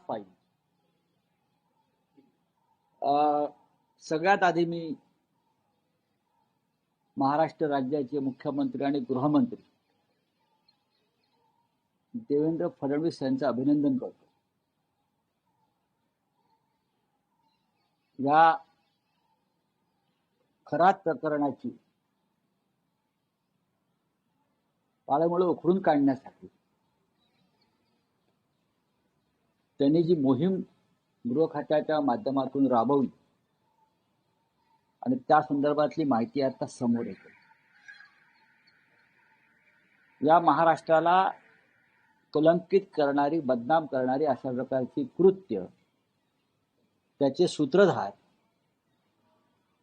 File. सगळ्यात आधी मी महाराष्ट्र राज्याचे मुख्यमंत्री आणि गृहमंत्री देवेंद्र फडणवीस यांचं अभिनंदन करतो. या खरात प्रकरणाची पाळेमुळे उखडून काढण्यासाठी त्यांनी जी मोहीम गृह खात्याच्या माध्यमातून राबवली आणि त्या संदर्भातली माहिती आता समोर येते. या महाराष्ट्राला कलंकित करणारी, बदनाम करणारी अशा प्रकारची कृत्य, त्याचे सूत्रधार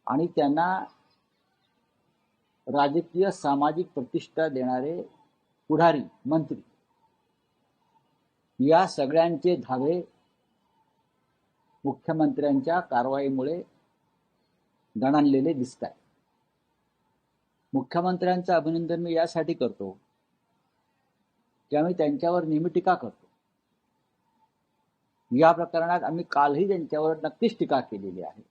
आणि त्यांना राजकीय सामाजिक प्रतिष्ठा देणारे पुढारी, मंत्री, या सगळ्यांचे धावे मुख्यमंत्र्यांच्या कारवाईमुळे दणाणलेले दिसत आहेत. मुख्यमंत्र्यांचं अभिनंदन मी यासाठी करतो की आम्ही त्यांच्यावर नेहमी टीका करतो. या प्रकरणात आम्ही कालही त्यांच्यावर नक्कीच टीका केलेली आहे.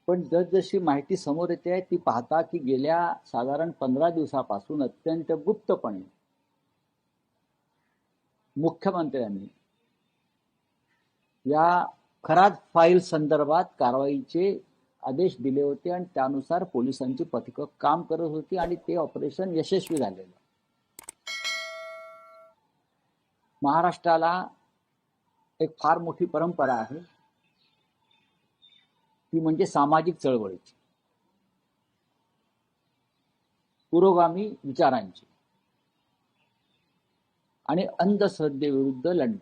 पण जसजशी माहिती समोर येते आहे ती पाहता की गेल्या साधारण 15 दिवसापासून अत्यंत गुप्तपणे मुख्यमंत्र्यांनी या खरात फाईल संदर्भात कारवाईचे आदेश दिले होते आणि त्यानुसार पोलिसांची पथकं काम करत होती आणि ते ऑपरेशन यशस्वी झालेलं. महाराष्ट्राला एक फार मोठी परंपरा आहे, ती म्हणजे सामाजिक चळवळीची, पुरोगामी विचारांची आणि अंधश्रद्धेविरुद्ध लढणे.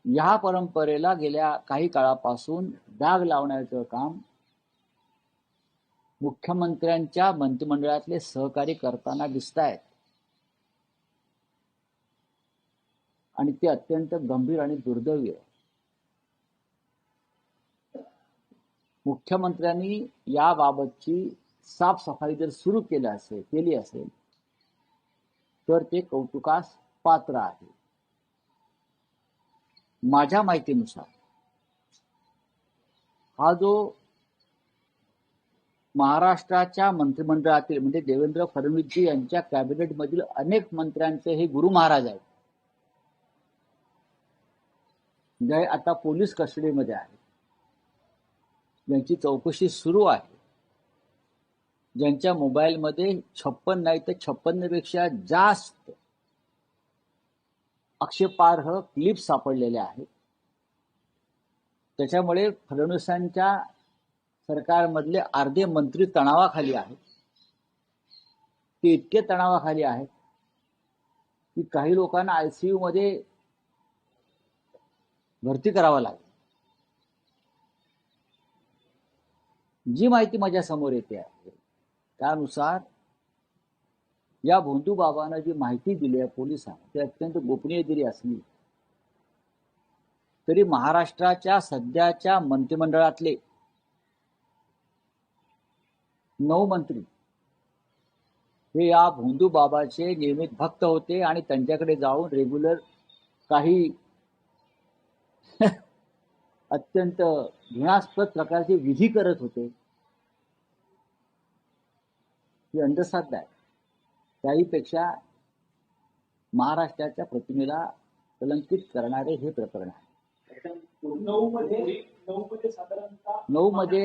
या परंपरेला गेल्या काही काळापासून डाग लावण्याचं काम मुख्यमंत्र्यांच्या मंत्रिमंडळातले सहकारी करताना दिसत आहेत आणि ते अत्यंत गंभीर आणि दुर्दैवी आहे. मुख्यमंत्र्यांनी याबाबतची साफसफाई जर सुरू केली असेल तर ते कौतुकास पात्र आहे. माझ्या माहितीनुसार हा जो महाराष्ट्राच्या मंत्रिमंडळातील म्हणजे देवेंद्र फडणवीसजी यांच्या कॅबिनेटमधील अनेक मंत्र्यांचे हे गुरु महाराज आहेत, जे आता पोलीस कस्टडीमध्ये आहेत, ज्यांची चौकशी सुरू आहे, ज्यांच्या मोबाईलमध्ये 56 नाही तर 56 पेक्षा जास्त आक्षेपार्ह क्लिप सापडलेल्या आहेत. त्याच्यामुळे फडणवीसांच्या सरकारमधले अर्धे मंत्री तणावाखाली आहेत. ते इतके तणावाखाली आहेत की काही लोकांना आयसीयू मध्ये भरती करावं लागेल. जी माहिती माझ्या समोर येते आहे त्यानुसार या भोंदू बाबांना जी माहिती दिली आहे पोलिसांना, ती अत्यंत गोपनीय दिली असली तरी महाराष्ट्राच्या सध्याच्या मंत्रिमंडळातले 9 मंत्री हे या भोंदू बाबाचे नियमित भक्त होते आणि त्यांच्याकडे जाऊन रेग्युलर काही अत्यंत घृणास्पद प्रकारचे विधी करत होते. ही अंधश्रद्धा आहे. त्याहीपेक्षा महाराष्ट्राच्या प्रतिमेला कलंकित करणारे हे प्रकरण आहे. 9 मध्ये